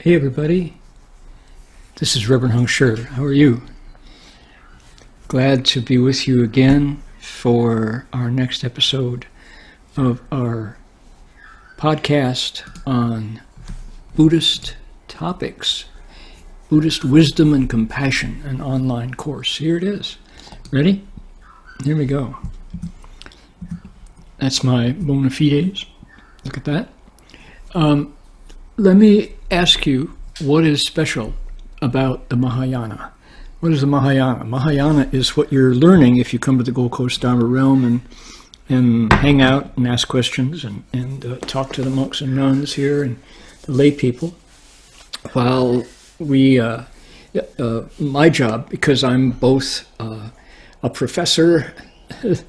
Hey everybody, this is Rev Heng Sure. How are you? Glad to be with you again for our next episode of our podcast on Buddhist topics, Buddhist wisdom and compassion, an online course. Here it is. Ready? Here we go. That's my bona fides. Look at that. Let me ask you, what is special about the Mahayana? What is the Mahayana? Mahayana is what you're learning if you come to the Gold Coast Dharma realm and hang out and ask questions and talk to the monks and nuns here and the lay people. While we, my job, because I'm both a professor and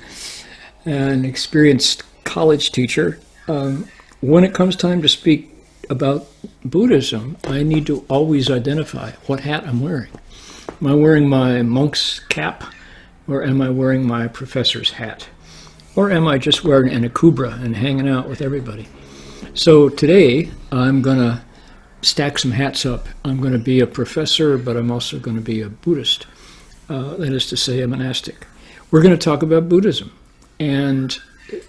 an experienced college teacher, when it comes time to speak about Buddhism, I need to always identify what hat I'm wearing. Am I wearing my monk's cap, or am I wearing my professor's hat? Or am I just wearing an akubra and hanging out with everybody? So today, I'm going to stack some hats up. I'm going to be a professor, but I'm also going to be a Buddhist. That is to say, a monastic. We're going to talk about Buddhism. And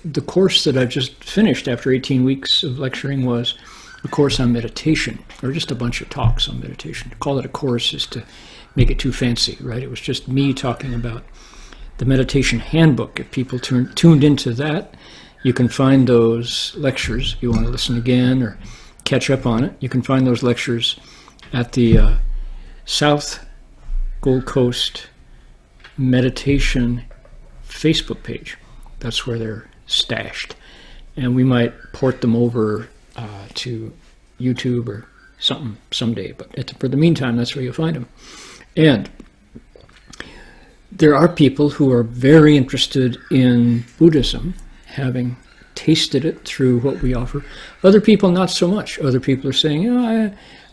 the course that I've just finished after 18 weeks of lecturing was a course on meditation, or just a bunch of talks on meditation. To call it a course is to make it too fancy, right? It was just me talking about the Meditation Handbook. If people tuned into that, you can find those lectures. If you want to listen again or catch up on it, you can find those lectures at the South Gold Coast Meditation Facebook page. That's where they're stashed. And we might port them over to YouTube or something someday, but for the meantime, that's where you'll find them. And there are people who are very interested in Buddhism, having tasted it through what we offer. Other people, not so much. Other people are saying,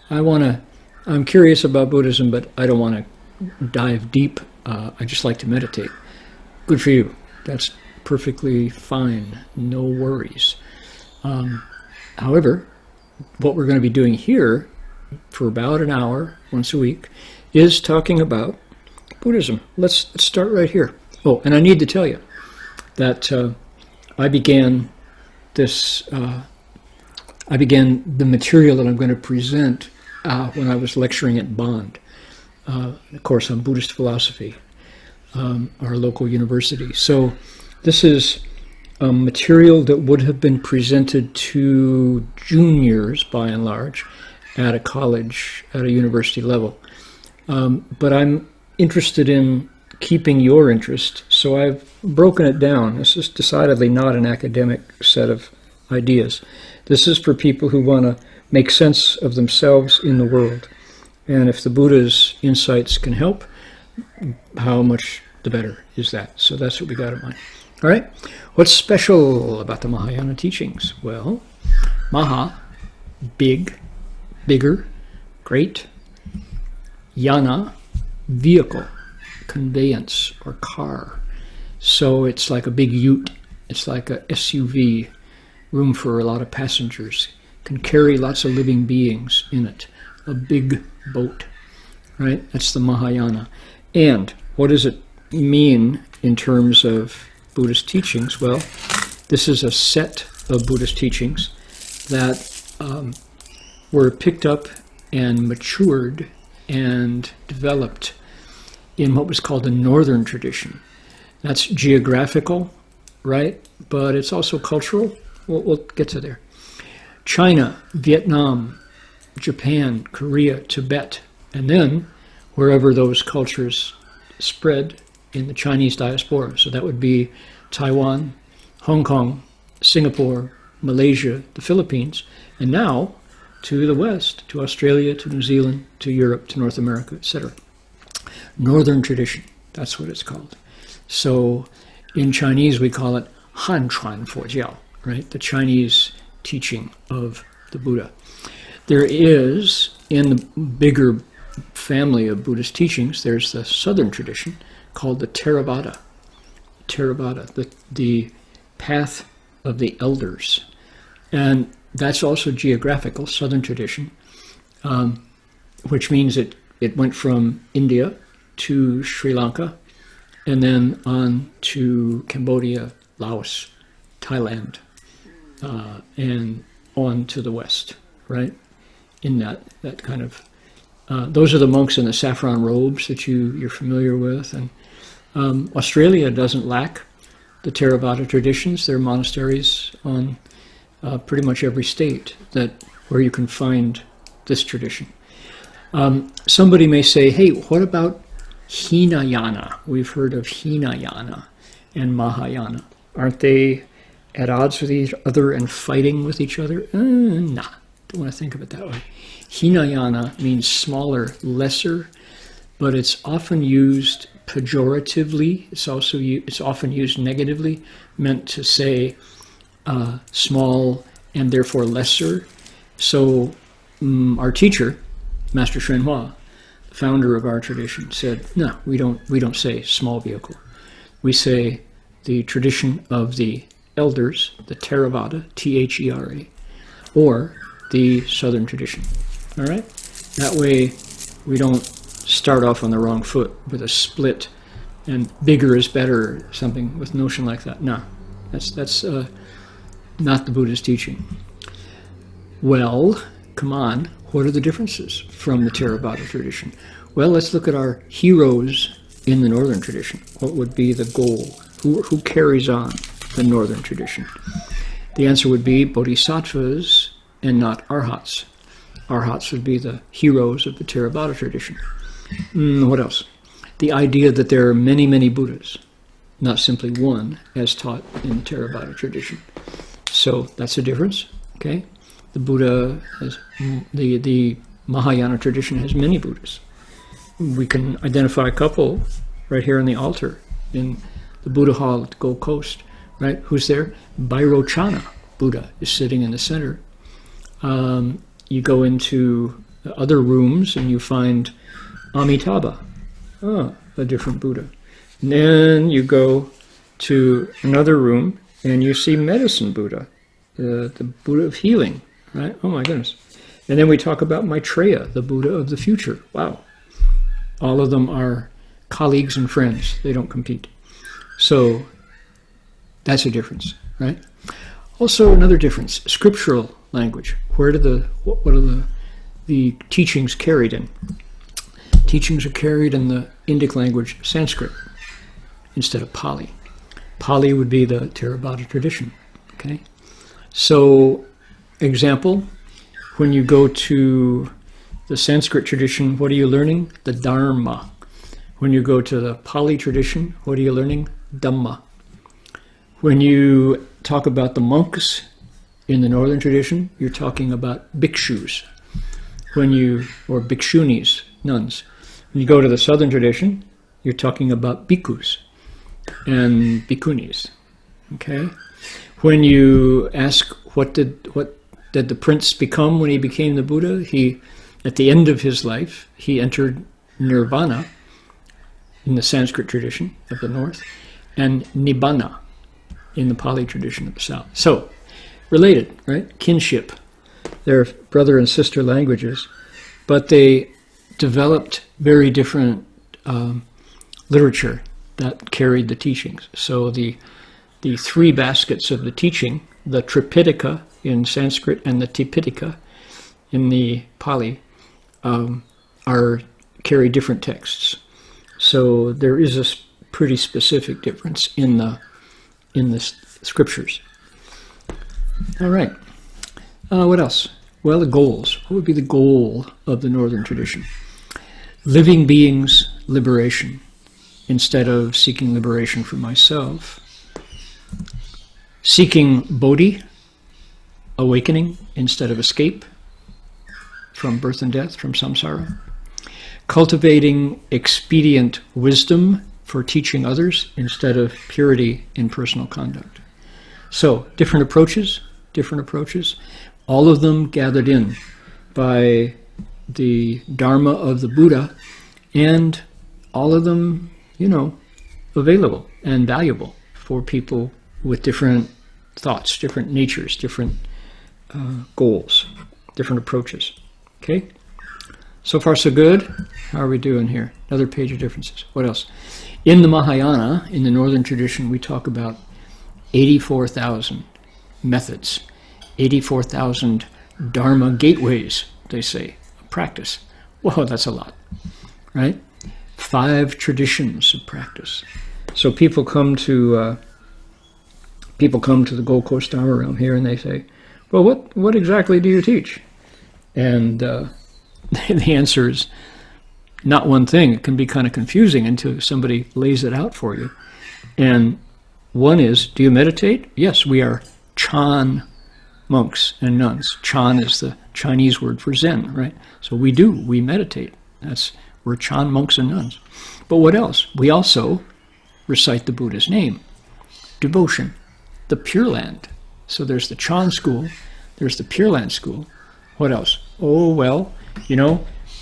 I'm curious about Buddhism, but I don't want to dive deep. I just like to meditate. Good for you. That's perfectly fine. No worries. However, what we're going to be doing here for about an hour once a week is talking about Buddhism. Let's start right here. Oh, and I need to tell you that I began the material that I'm going to present when I was lecturing at Bond, a course on Buddhist philosophy, our local university. So this is material that would have been presented to juniors, by and large, at a college, at a university level. But I'm interested in keeping your interest, so I've broken it down. This is decidedly not an academic set of ideas. This is for people who want to make sense of themselves in the world. And if the Buddha's insights can help, how much the better is that. So that's what we got in mind. All right, what's special about the Mahayana teachings? Well, Maha, big, bigger, great. Yana, vehicle, conveyance, or car. So it's like a big ute. It's like a SUV, room for a lot of passengers. Can carry lots of living beings in it. A big boat, right? That's the Mahayana. And what does it mean in terms of Buddhist teachings? Well, this is a set of Buddhist teachings that were picked up and matured and developed in what was called the Northern tradition. That's geographical, right? But it's also cultural. We'll get to there. China, Vietnam, Japan, Korea, Tibet, and then wherever those cultures spread in the Chinese diaspora. So that would be Taiwan, Hong Kong, Singapore, Malaysia, the Philippines, and now to the West, to Australia, to New Zealand, to Europe, to North America, etc. Northern tradition, that's what it's called. So in Chinese we call it Han Chuan Fojiao, right? The Chinese teaching of the Buddha. There is, in the bigger family of Buddhist teachings, there's the Southern tradition called the Theravada. The path of the elders. And that's also geographical, Southern tradition. which means it went from India to Sri Lanka, and then on to Cambodia, Laos, Thailand, and on to the West, right? In that kind of, those are the monks in the saffron robes that you're familiar with. And Australia doesn't lack the Theravada traditions. There are monasteries on pretty much every state where you can find this tradition. Somebody may say, hey, what about Hinayana? We've heard of Hinayana and Mahayana. Aren't they at odds with each other and fighting with each other? Nah, don't want to think of it that way. Hinayana means smaller, lesser, but it's often used pejoratively. It's often used negatively, meant to say small and therefore lesser. So our teacher, Master Hsuan Hua, the founder of our tradition, said, no, we don't say small vehicle. We say the tradition of the elders, the Theravada, Thera, or the Southern tradition. All right? That way we don't start off on the wrong foot with a split and bigger is better, or something with notion like that. No, that's not the Buddha's teaching. Well, come on, what are the differences from the Theravada tradition? Well, let's look at our heroes in the Northern tradition. What would be the goal? Who carries on the Northern tradition? The answer would be bodhisattvas and not arhats. Arhats would be the heroes of the Theravada tradition. What else? The idea that there are many, many Buddhas, not simply one, as taught in the Theravada tradition. So that's a difference, okay? The Buddha has, the Mahayana tradition has many Buddhas. We can identify a couple right here on the altar in the Buddha Hall at the Gold Coast, right? Who's there? Vairochana Buddha is sitting in the center. You go into other rooms and you find Amitabha, a different Buddha. And then you go to another room and you see Medicine Buddha, the Buddha of healing, right? Oh my goodness. And then we talk about Maitreya, the Buddha of the future. Wow. All of them are colleagues and friends. They don't compete. So that's a difference, right? Also another difference, scriptural language. What are the teachings carried in? Teachings are carried in the Indic language Sanskrit instead of Pali. Pali would be the Theravada tradition, okay? So, example, when you go to the Sanskrit tradition, what are you learning? The Dharma. When you go to the Pali tradition, what are you learning? Dhamma. When you talk about the monks in the Northern tradition, you're talking about bhikshus. Or bhikshunis, nuns. When you go to the Southern tradition, you're talking about bhikkhus and bhikkhunis. Okay? When you ask what did the prince become when he became the Buddha, at the end of his life, he entered nirvana in the Sanskrit tradition of the North, and nibbana in the Pali tradition of the South. So, related, right? Kinship. They're brother and sister languages, but they developed very different literature that carried the teachings. So the three baskets of the teaching, the Tripitaka in Sanskrit and the Tipitaka in the Pali, carry different texts. So there is a pretty specific difference in the scriptures. All right. What else? Well, the goals. What would be the goal of the Northern tradition? Living beings' liberation instead of seeking liberation for myself. Seeking bodhi, awakening instead of escape from birth and death, from samsara. Cultivating expedient wisdom for teaching others instead of purity in personal conduct. So, different approaches, all of them gathered in by the Dharma of the Buddha, and all of them, available and valuable for people with different thoughts, different natures, different goals, different approaches. Okay? So far, so good? How are we doing here? Another page of differences. What else? In the Mahayana, in the northern tradition, we talk about 84,000 methods, 84,000 Dharma gateways, they say, practice. Whoa, that's a lot, right? 5 traditions of practice. So people come to the Gold Coast Dharma realm here and they say, well, what exactly do you teach? And the answer is not one thing. It can be kind of confusing until somebody lays it out for you. And one is, do you meditate? Yes, we are Chan monks and nuns. Chan is the Chinese word for Zen, right? So we meditate. We're Chan monks and nuns. But what else? We also recite the Buddha's name. Devotion, the Pure Land. So there's the Chan school, there's the Pure Land school. What else? Oh, well,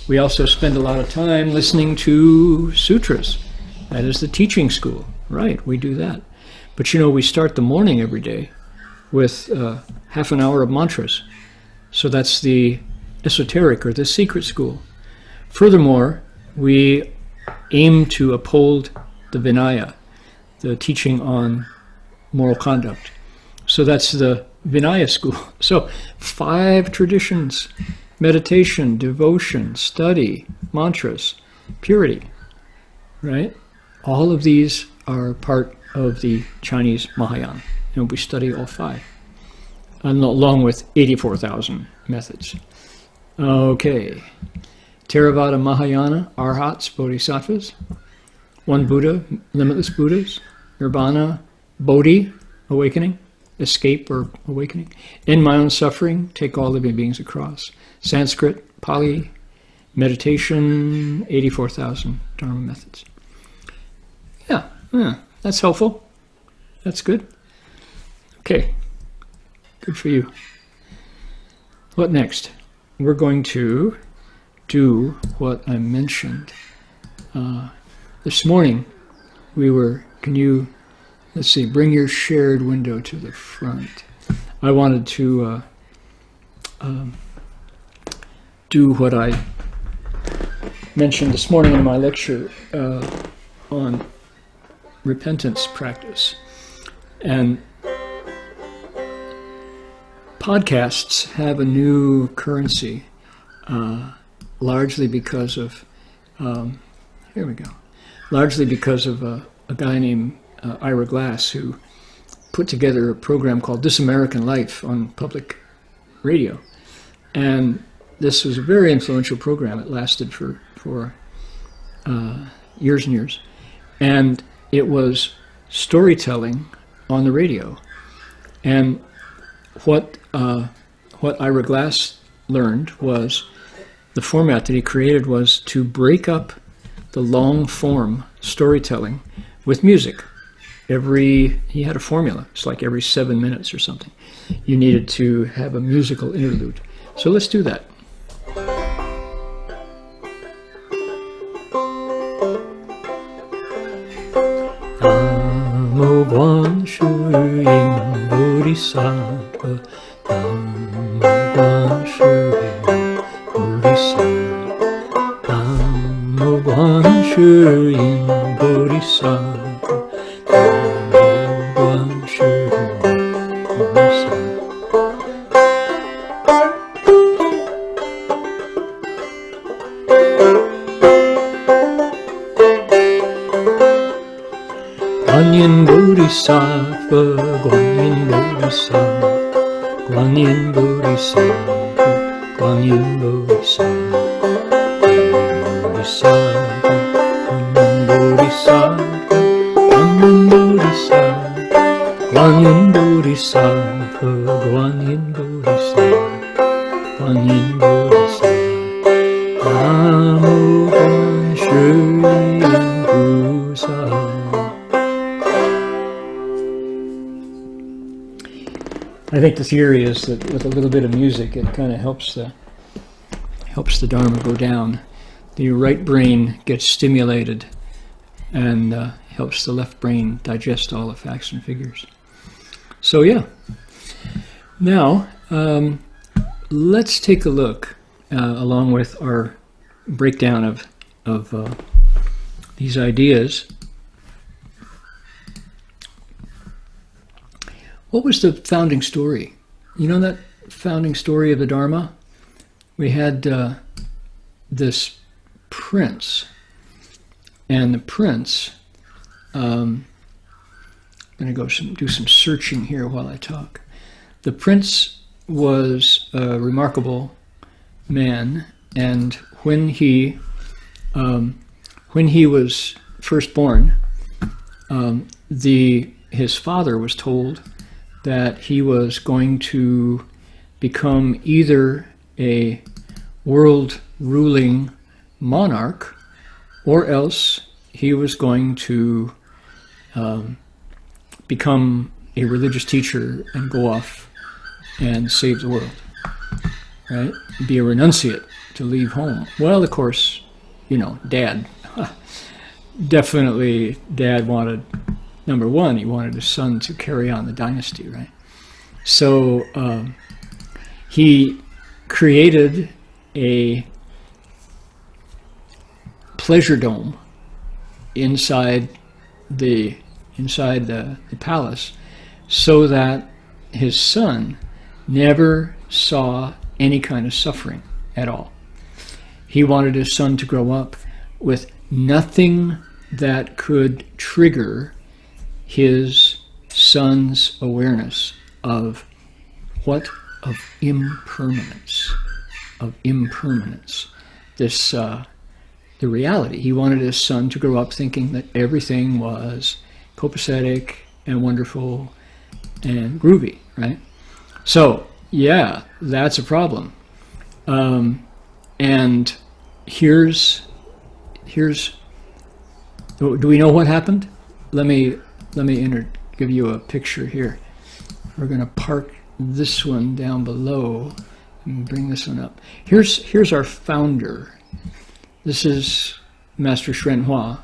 we also spend a lot of time listening to sutras. That is the teaching school. Right, we do that. But we start the morning every day with half an hour of mantras. So that's the esoteric or the secret school. Furthermore, we aim to uphold the Vinaya, the teaching on moral conduct. So that's the Vinaya school. So 5 traditions: meditation, devotion, study, mantras, purity, right? All of these are part of the Chinese Mahayana, and we study all 5, and along with 84,000 methods. Okay. Theravada Mahayana, arhats, bodhisattvas, one Buddha, limitless Buddhas, nirvana, bodhi, awakening, escape or awakening, end my own suffering, take all living beings across, Sanskrit, Pali, meditation, 84,000 Dharma methods. Yeah, that's helpful. That's good. Okay, good for you. What next? We're going to do what I mentioned. This morning, let's see, bring your shared window to the front. I wanted to do what I mentioned this morning in my lecture on repentance practice. And podcasts have a new currency, largely because of a guy named Ira Glass, who put together a program called This American Life on public radio. And this was a very influential program. It lasted for years and years. And it was storytelling on the radio. And what Ira Glass learned was the format that he created was to break up the long form storytelling with music. He had a formula. It's like every 7 minutes or something. You needed to have a musical interlude. So let's do that. Namo Guan Shu Yin Bodhisattva. Namo Guan Shu Yin Bodhisattva. Namo Guan Shu Yin Bodhisattva. Guanyin Bodhisattva, Guanyin Bodhisattva, Guanyin Bodhisattva, Guanyin Bodhisattva, Guanyin Bodhisattva, Guanyin Bodhisattva, Guanyin Bodhisattva, Guanyin Bodhisattva, Guanyin Bodhisattva, Namo Guan Shu Yin Bodhisattva. I think the theory is that with a little bit of music, it kind of helps the Dharma go down. The right brain gets stimulated and helps the left brain digest all the facts and figures. So yeah. Now, let's take a look, along with our breakdown of these ideas. What was the founding story? You know that founding story of the Dharma? We had this prince, and the prince, I'm going to go do some searching here while I talk. The prince was a remarkable man, and when he was first born, his father was told that he was going to become either a world-ruling monarch, or else he was going to become a religious teacher and go off and save the world, right? Be a renunciate, to leave home. Well, of course, you know, Dad, definitely Dad wanted, number one, he wanted his son to carry on the dynasty, right? So he created a pleasure dome inside the palace, so that his son never saw any kind of suffering at all. He wanted his son to grow up with nothing that could trigger his son's awareness of what? Of impermanence. Of impermanence. This, the reality. He wanted his son to grow up thinking that everything was copacetic and wonderful and groovy, right? So, yeah, that's a problem. And here's. Do we know what happened? Let me give you a picture here. We're going to park this one down below and bring this one up. Here's our founder. This is Master Shren Hua,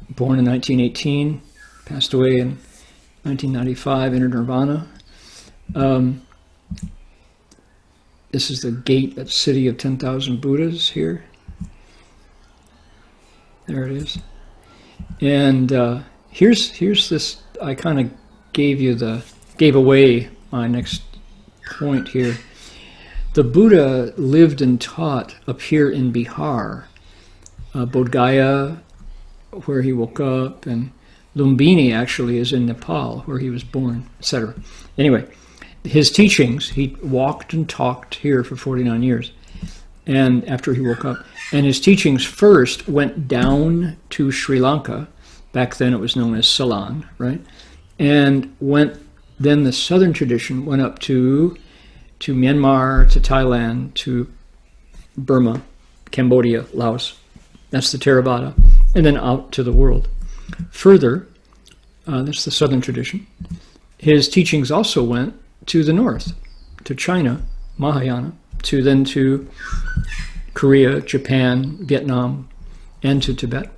born in 1918, passed away in 1995, entered Nirvana. This is the gate at City of 10,000 Buddhas here. There it is. And here's this. I kind of gave away my next point here. The Buddha lived and taught up here in Bihar, Bodh Gaya, where he woke up, and Lumbini actually is in Nepal, where he was born, etc. Anyway, his teachings, he walked and talked here for 49 years, and after he woke up, and his teachings first went down to Sri Lanka. Back then it was known as Ceylon, right? And then the southern tradition went up to Myanmar, to Thailand, to Burma, Cambodia, Laos. That's the Theravada. And then out to the world. Further, that's the southern tradition. His teachings also went to the north, to China, Mahayana, then to Korea, Japan, Vietnam, and to Tibet.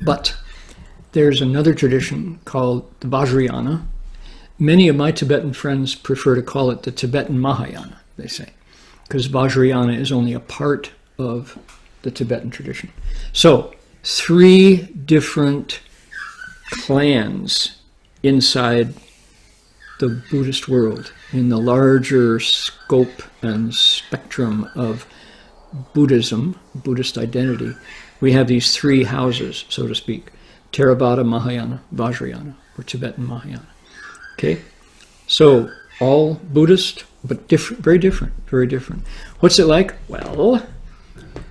But there's another tradition called the Vajrayana. Many of my Tibetan friends prefer to call it the Tibetan Mahayana, they say, because Vajrayana is only a part of the Tibetan tradition. So, 3 different clans inside the Buddhist world, in the larger scope and spectrum of Buddhism, Buddhist identity. We have these 3 houses, so to speak: Theravada, Mahayana, Vajrayana, or Tibetan Mahayana. Okay, so all Buddhist, but different, very different, very different. What's it like? Well,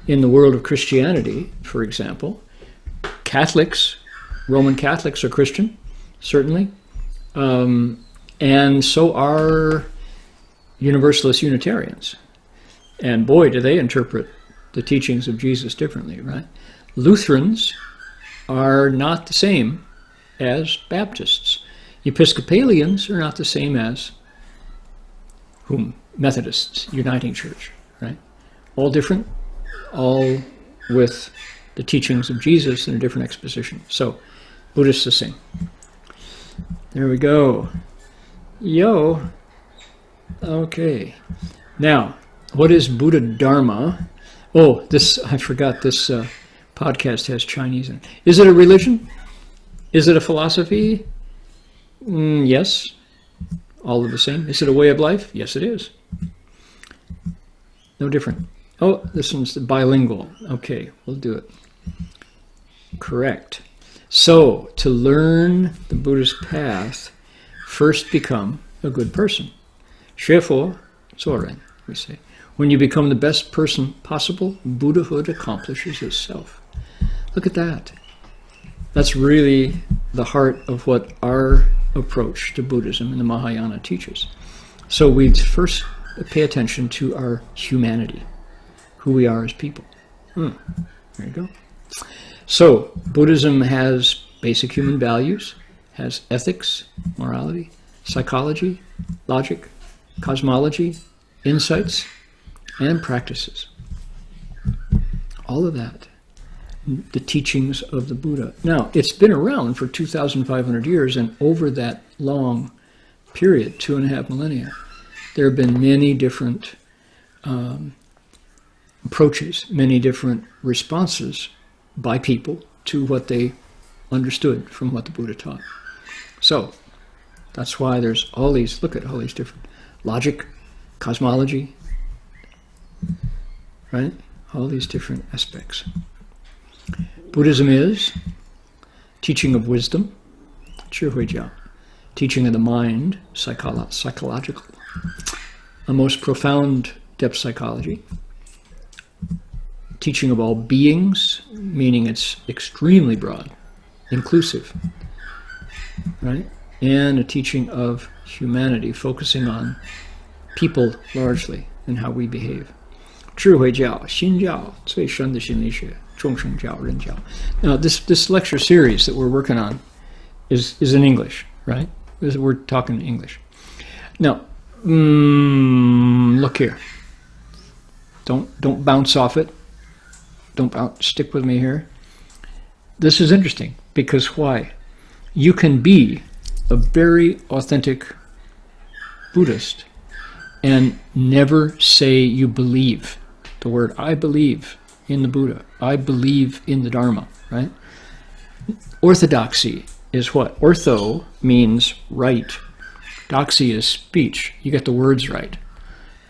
in the world of Christianity, for example, Catholics, Roman Catholics are Christian, certainly, and so are Universalist Unitarians. And boy, do they interpret the teachings of Jesus differently, right? Lutherans are not the same as Baptists. Episcopalians are not the same as whom? Methodists, Uniting Church, right? All different, all with the teachings of Jesus in a different exposition. So, Buddhists the same. There we go. Okay. Now, what is Buddha Dharma? Oh, this, I forgot, this podcast has Chinese in it. Is it a religion? Is it a philosophy? Yes. All of the same. Is it a way of life? Yes, it is. No different. Oh, this one's bilingual. Okay, we'll do it. Correct. So, to learn the Buddhist path, first become a good person. 学佛做人, we say. When you become the best person possible, Buddhahood accomplishes itself. Look at that. That's really the heart of what our approach to Buddhism and the Mahayana teaches. So we first pay attention to our humanity, who we are as people. There you go. So Buddhism has basic human values, has ethics, morality, psychology, logic, cosmology, insights, and practices. All of that. The teachings of the Buddha. Now, it's been around for 2,500 years, and over that long period, 2.5 millennia, there have been many different approaches, many different responses by people to what they understood from what the Buddha taught. So, that's why there's all these, look at all these different logic, cosmology, right? All these different aspects. Buddhism is teaching of wisdom, 智慧教, teaching of the mind, psychological, a most profound depth psychology, teaching of all beings, meaning it's extremely broad, inclusive, right? And a teaching of humanity, focusing on people largely and how we behave. 智慧教, 心教, 最深的心理学, 众生教, 人教. Now, this lecture series that we're working on is in English, right? We're talking English. Now, look here. Don't bounce off it. Stick with me here. This is interesting because why? You can be a very authentic Buddhist and never say you believe. The word I believe in the Buddha. I believe in the Dharma, right? Orthodoxy is what? Ortho means right. Doxy is speech. You get the words right.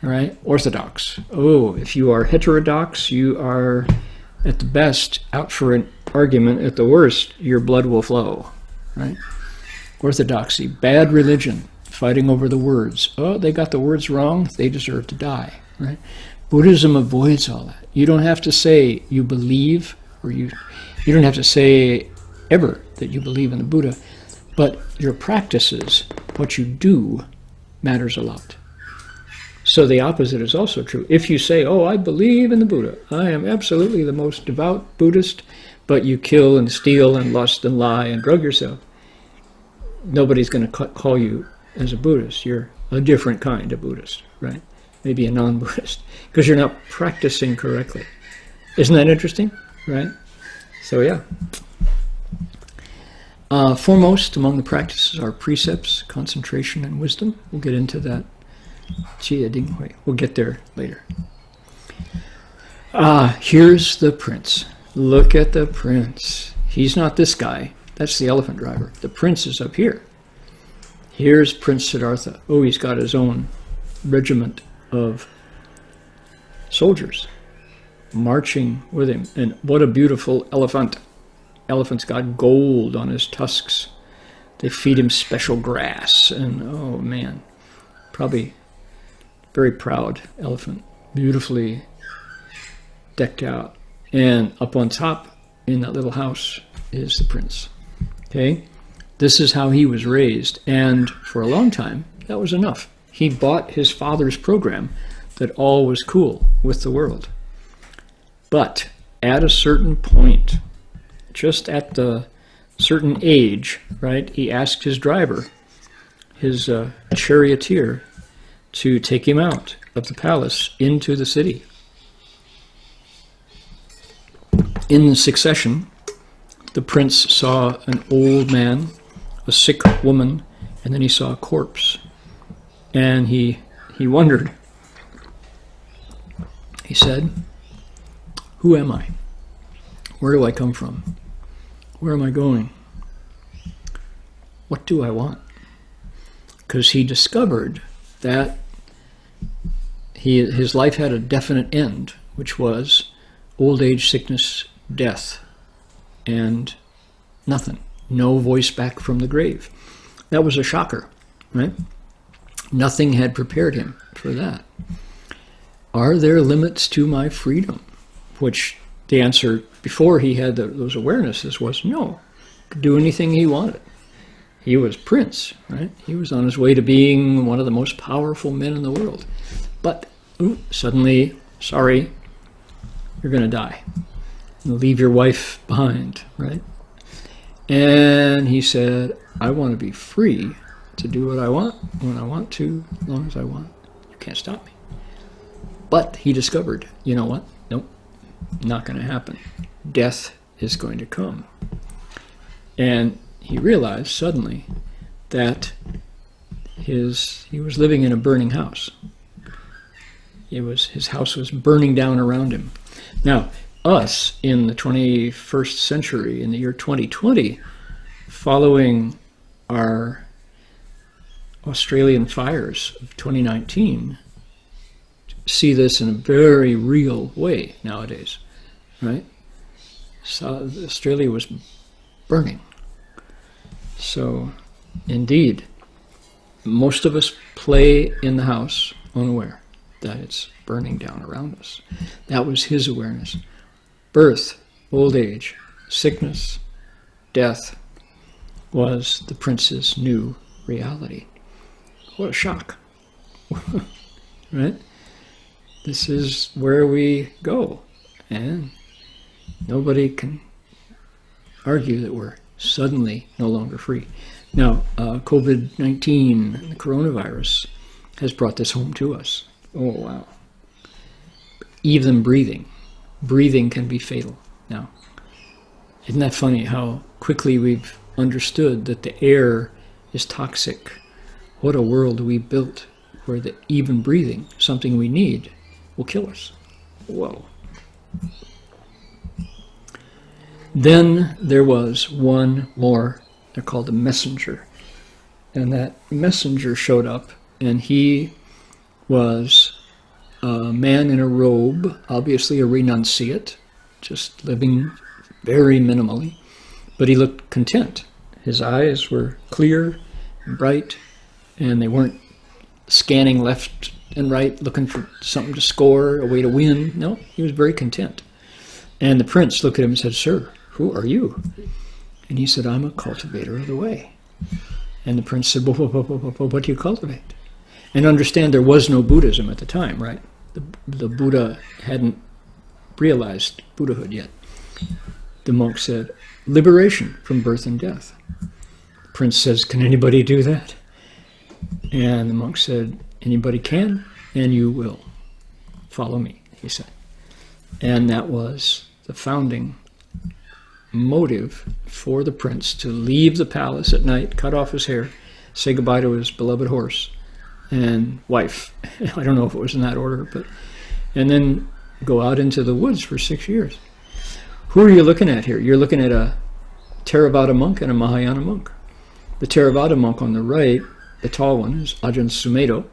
All right? Orthodox. Oh, if you are heterodox, you are at the best out for an argument. At the worst, your blood will flow, right? Orthodoxy, bad religion, fighting over the words. Oh, they got the words wrong, they deserve to die, right? Buddhism avoids all that. You don't have to say you believe, or you don't have to say ever that you believe in the Buddha, but your practices, what you do, matters a lot. So the opposite is also true. If you say, oh, I believe in the Buddha, I am absolutely the most devout Buddhist, but you kill and steal and lust and lie and drug yourself, nobody's going to call you as a Buddhist. You're a different kind of Buddhist, right? Maybe a non-Buddhist, because you're not practicing correctly. Isn't that interesting, right? So yeah. Foremost among the practices are precepts, concentration, and wisdom. We'll get into that. We'll get there later. Here's the prince. Look at the prince. He's not this guy. That's the elephant driver. The prince is up here. Here's Prince Siddhartha. Oh, he's got his own regiment of soldiers marching with him. And what a beautiful elephant. Elephant's got gold on his tusks. They feed him special grass. And oh man, probably very proud elephant. Beautifully decked out. And up on top in that little house is the prince. Okay? This is how he was raised. And for a long time, that was enough. He bought his father's program that all was cool with the world. But at a certain point, just at the certain age, right, he asked his driver, his charioteer, to take him out of the palace into the city. In succession, the prince saw an old man, a sick woman, and then he saw a corpse. And he wondered. He said, Who am I? Where do I come from? Where am I going? What do I want? Because he discovered that his life had a definite end, which was old age, sickness, death, and nothing. No voice back from the grave. That was a shocker, right? Nothing had prepared him for that. Are there limits to my freedom? Which the answer before he had those awarenesses was no. He could do anything he wanted. He was Prince, right? He was on his way to being one of the most powerful men in the world. But suddenly, sorry, you're going to die. You'll leave your wife behind, right? And he said, I want to be free to do what I want, when I want to, as long as I want. You can't stop me. But he discovered, you know what? Nope, not going to happen. Death is going to come. And he realized suddenly that he was living in a burning house. His house was burning down around him. Now, us in the 21st century, in the year 2020, following our Australian fires of 2019, see this in a very real way nowadays, right? So Australia was burning. So, indeed, most of us play in the house unaware that it's burning down around us. That was his awareness. Birth, old age, sickness, death was the prince's new reality. What a shock, right? This is where we go, and nobody can argue that we're suddenly no longer free. Now, COVID-19, the coronavirus, has brought this home to us. Oh, wow. Even breathing. Breathing can be fatal now. Isn't that funny how quickly we've understood that the air is toxic? What a world we built where the even breathing, something we need, will kill us. Whoa. Then there was one more, they're called a messenger. And that messenger showed up, and he was a man in a robe, obviously a renunciate, just living very minimally, but he looked content. His eyes were clear and bright, and they weren't scanning left and right, looking for something to score, a way to win. No, he was very content. And the prince looked at him and said, "Sir, who are you?" And he said, "I'm a cultivator of the way." And the prince said, "What do you cultivate?" And understand, there was no Buddhism at the time, right? The Buddha hadn't realized Buddhahood yet. The monk said, "Liberation from birth and death." The prince says, "Can anybody do that?" And the monk said, "Anybody can, and you will. Follow me," he said. And that was the founding motive for the prince to leave the palace at night, cut off his hair, say goodbye to his beloved horse and wife. I don't know if it was in that order, and then go out into the woods for 6 years. Who are you looking at here? You're looking at a Theravada monk and a Mahayana monk. The Theravada monk on the right, the tall one, is Ajahn Sumedho,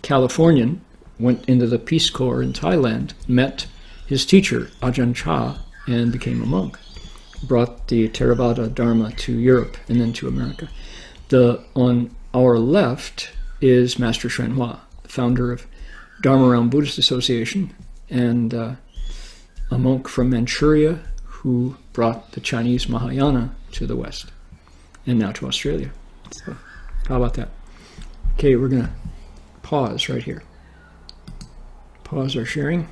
Californian, went into the Peace Corps in Thailand, met his teacher, Ajahn Chah, and became a monk. Brought the Theravada Dharma to Europe and then to America. On our left is Master Hsuan Hua, founder of Dharma Realm Buddhist Association, and a monk from Manchuria who brought the Chinese Mahayana to the West and now to Australia. So, how about that? Okay, we're going to pause right here. Pause our sharing.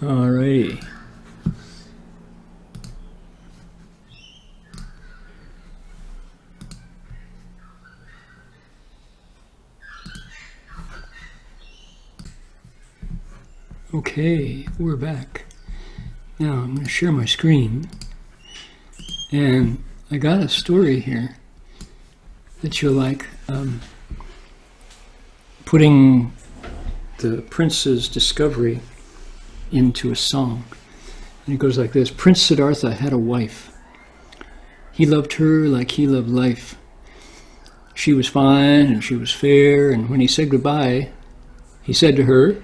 Alrighty. Okay, we're back. Now I'm going to share my screen, and I got a story here that you'll like. Putting the prince's discovery into a song. And it goes like this. Prince Siddhartha had a wife. He loved her like he loved life. She was fine and she was fair, and when he said goodbye, he said to her,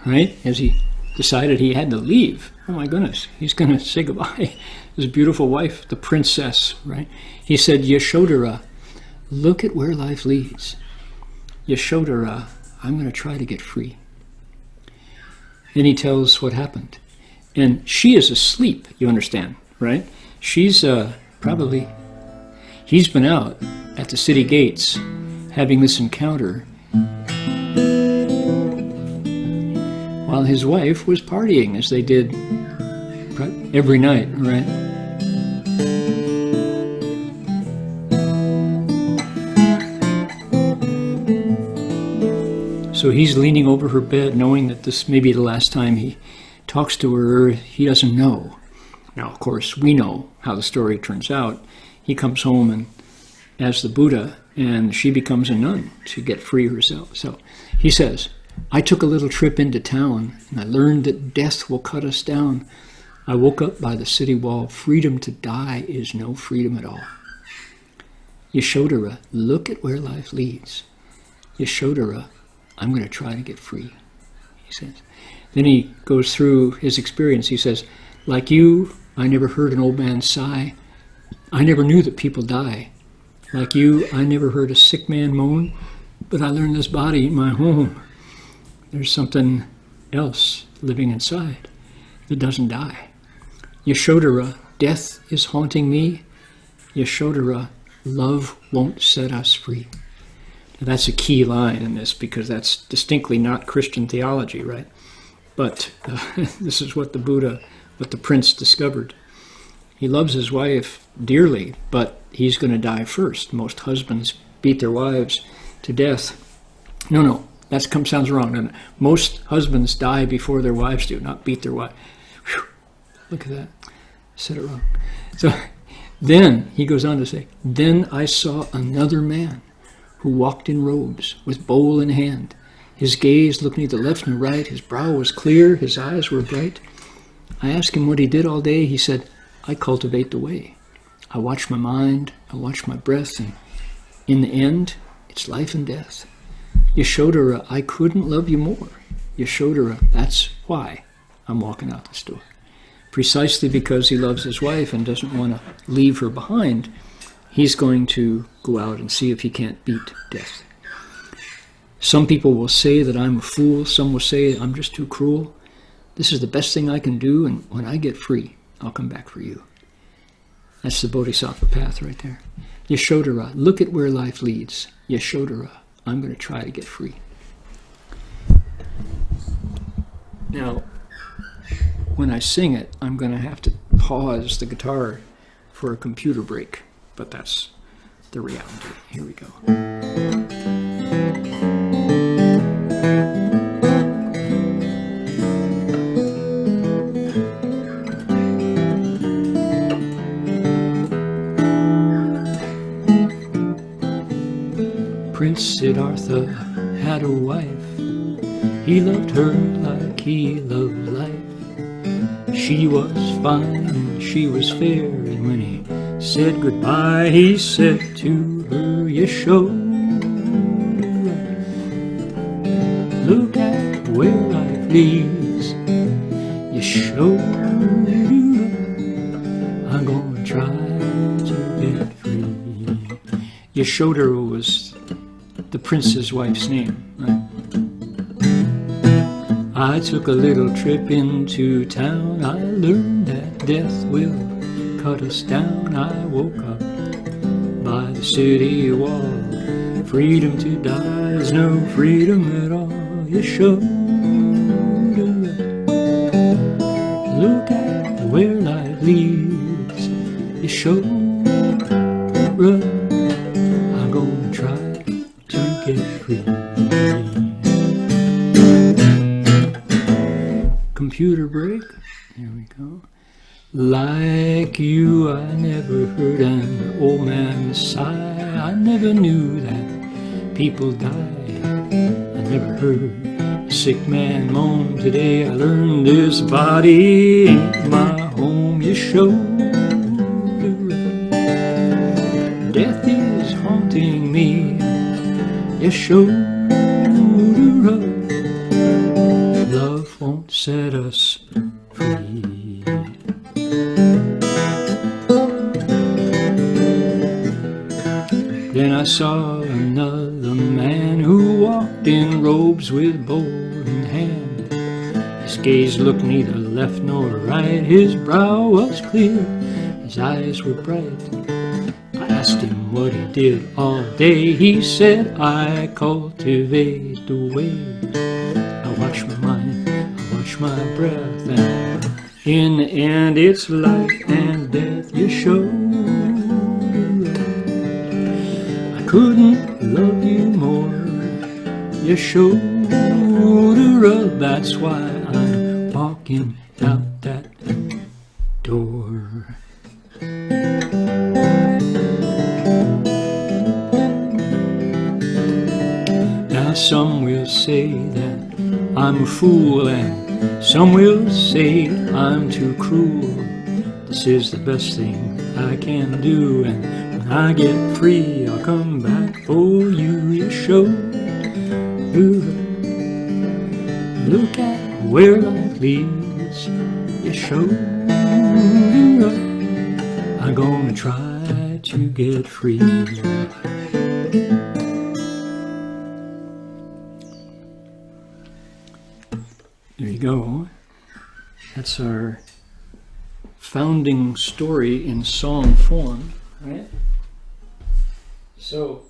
right, as he decided he had to leave. Oh my goodness, he's going to say goodbye. His beautiful wife, the princess, right? He said, Yashodhara, look at where life leads. Yashodhara, I'm going to try to get free. Then he tells what happened. And she is asleep, you understand, right? She's probably, he's been out at the city gates having this encounter while his wife was partying, as they did every night, right? So he's leaning over her bed, knowing that this may be the last time he talks to her. He doesn't know. Now, of course, we know how the story turns out. He comes home and as the Buddha, and she becomes a nun to get free herself. So he says, I took a little trip into town, and I learned that death will cut us down. I woke up by the city wall. Freedom to die is no freedom at all. Yashodhara, look at where life leads. Yashodhara, I'm going to try to get free, he says. Then he goes through his experience. He says, like you, I never heard an old man sigh. I never knew that people die. Like you, I never heard a sick man moan, but I learned this body in my home. There's something else living inside that doesn't die. Yashodhara, death is haunting me. Yashodhara, love won't set us free. Now that's a key line in this, because that's distinctly not Christian theology, right? But this is what the Buddha, what the prince discovered. He loves his wife dearly, but he's going to die first. Most husbands beat their wives to death. No, that sounds wrong. No. Most husbands die before their wives do, not beat their wife. Whew, look at that. I said it wrong. So then he goes on to say, then I saw another man who walked in robes with bowl in hand. His gaze looked neither left nor right. His brow was clear. His eyes were bright. I asked him what he did all day. He said, I cultivate the way. I watch my mind, I watch my breath, and in the end, it's life and death. Yashodhara, I couldn't love you more. Yashodhara, that's why I'm walking out this door. Precisely because he loves his wife and doesn't want to leave her behind, he's going to go out and see if he can't beat death. Some people will say that I'm a fool. Some will say I'm just too cruel. This is the best thing I can do, and when I get free, I'll come back for you. That's the Bodhisattva path right there. Yashodhara, look at where life leads. Yashodhara, I'm going to try to get free. Now, when I sing it, I'm going to have to pause the guitar for a computer break, but that's the reality. Here we go. Prince Siddhartha had a wife. He loved her like he loved life. She was fine and she was fair, and when he said goodbye, he said to her, Yashodhara, look at where life leads. Yashodhara, I'm gonna try to get free. Yashodhara was the prince's wife's name, right? I took a little trip into town. I learned that death will cut us down. I woke up by the city wall. Freedom to die is no freedom at all. Yashodhara, look at where life leads. Yashodhara, I'm gonna try to get free. Computer break. Here we go. Like you, I never heard an old man sigh. I never knew that people die. I never heard a sick man moaned, today I learned this body ain't my home. Yashodhara, death is haunting me. Yashodhara, love won't set us free. Then I saw another man who walked in robes with bowl in hand. His gaze looked neither left nor right, his brow was clear, his eyes were bright. I asked him what he did all day, he said, I cultivate the way. I watch my mind, I watch my breath, and in the end it's life and death. Yashodhara, couldn't love you more. Yashodhara, that's why I'm walking out that door. Now some will say that I'm a fool, and some will say I'm too cruel. This is the best thing I can do, and when I get free, I'll come back for you. Yashodhara, look at where life leads. Yashodhara, I'm gonna try to get free. There you go. That's our founding story in song form, right? So,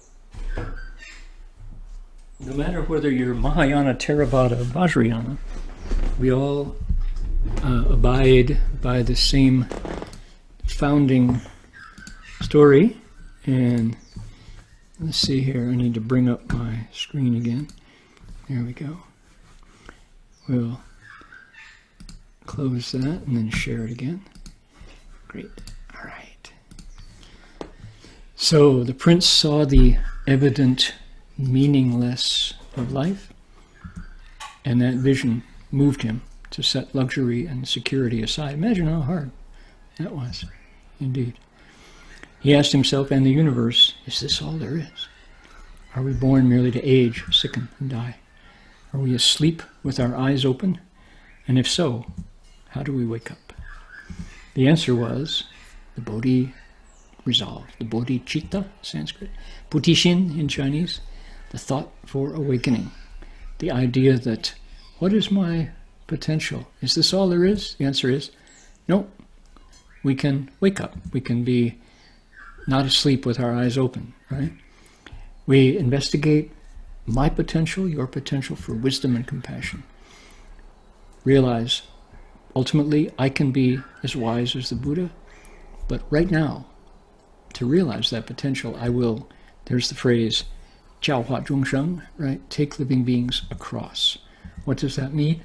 no matter whether you're Mahayana, Theravada, or Vajrayana, we all abide by the same founding story. And let's see here, I need to bring up my screen again. There we go. We'll close that and then share it again. Great. All right. So the prince saw the evident meaningless of life, and that vision moved him to set luxury and security aside. Imagine how hard that was, indeed. He asked himself and the universe, is this all there is? Are we born merely to age, sicken, and die? Are we asleep with our eyes open? And if so, how do we wake up? The answer was the Bodhi resolve, the Bodhicitta, Sanskrit, Buddhishin in Chinese, the thought for awakening. The idea that, what is my potential? Is this all there is? The answer is, no. We can wake up. We can be not asleep with our eyes open, right? We investigate my potential, your potential for wisdom and compassion. Realize, ultimately, I can be as wise as the Buddha, but right now, to realize that potential, I will, there's the phrase, jiao hua zhong sheng, right? Take living beings across. What does that mean?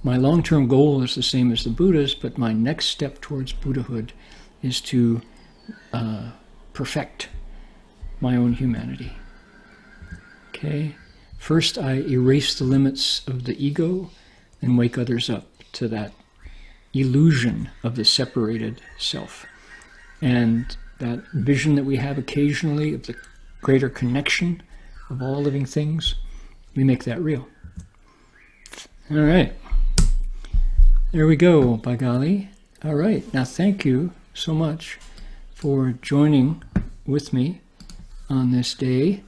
My long-term goal is the same as the Buddha's, but my next step towards Buddhahood is to perfect my own humanity. Okay? First, I erase the limits of the ego and wake others up to that illusion of the separated self. And that vision that we have occasionally of the greater connection of all living things, we make that real. All right. There we go, by golly. All right. Now, thank you so much for joining with me on this day,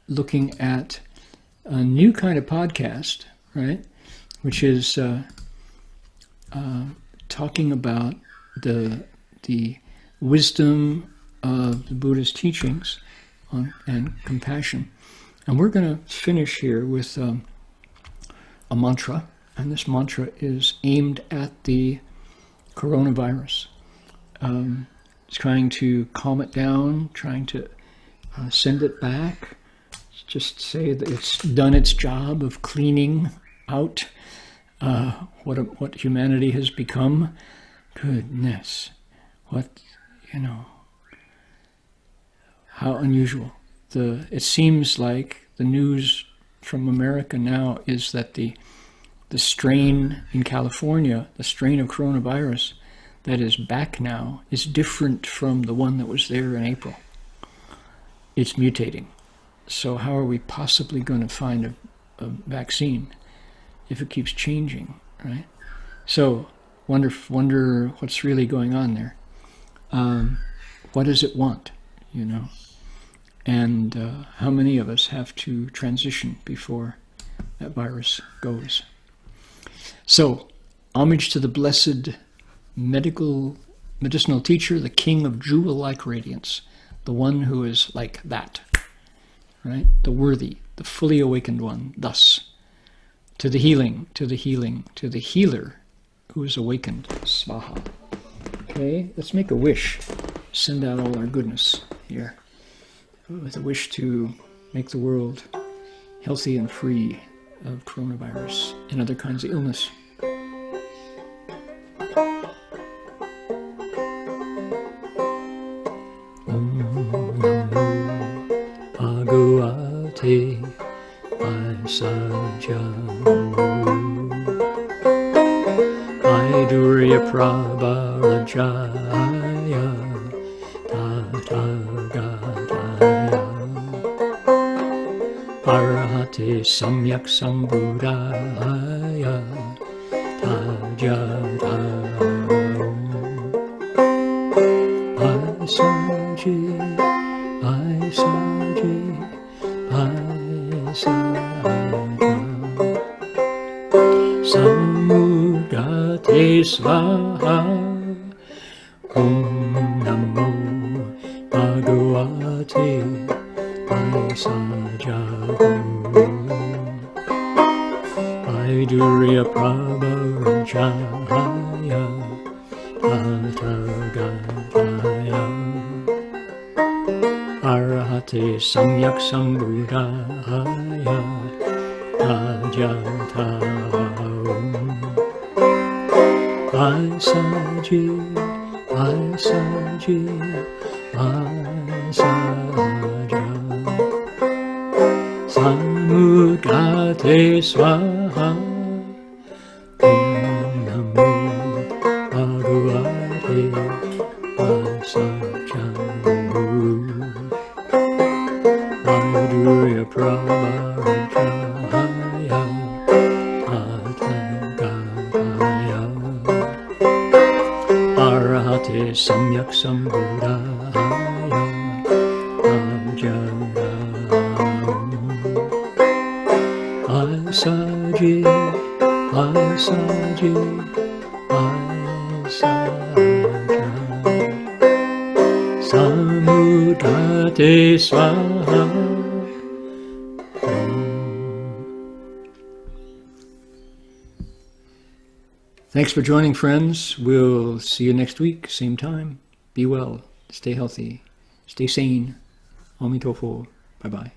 looking at a new kind of podcast, right? Which is talking about the wisdom of the Buddha's teachings and compassion. And we're going to finish here with a mantra, and this mantra is aimed at the coronavirus. Trying to calm it down, trying to send it back, just say that it's done its job of cleaning out what humanity has become. Goodness, how unusual. It seems like the news from America now is that the strain in California, the strain of coronavirus that is back now, is different from the one that was there in April. It's mutating. So how are we possibly going to find a vaccine if it keeps changing, right? So wonder what's really going on there. What does it want, you know? And how many of us have to transition before that virus goes? So, homage to the blessed medicinal teacher, the king of jewel-like radiance, the one who is like that, right? The worthy, the fully awakened one, thus. To the healing, to the healing, to the healer who is awakened, svāhā. Okay, let's make a wish. Send out all our goodness here with a wish to make the world healthy and free of coronavirus and other kinds of illness. Bhagavate bhaiṣajyaguru vaiḍūryaprabharājāya tathāgatāya arhate samyaksambuddhāya tadyathā bhaiṣajye bhaiṣajye bhaiṣajye-samudgate svāhā. Namo bhagavate bhaiṣajyaguru vaiḍūryaprabharājāya tathāgatāya arhate samyaksambuddhāya tadyathā bhaiṣajye bhaiṣajye bhaiṣajya-samudgate svāhā. Namo bhagavate bhaiṣajyaguru vaiḍūryaprabharājāya tathāgatāya arhate samyaksambuddhāya tadyathā bhaiṣajye bhaiṣajye bhaiṣajya-samudgate svāhā. Thanks for joining, friends. We'll see you next week, same time. Be well, stay healthy, stay sane. Amitofo. Bye-bye.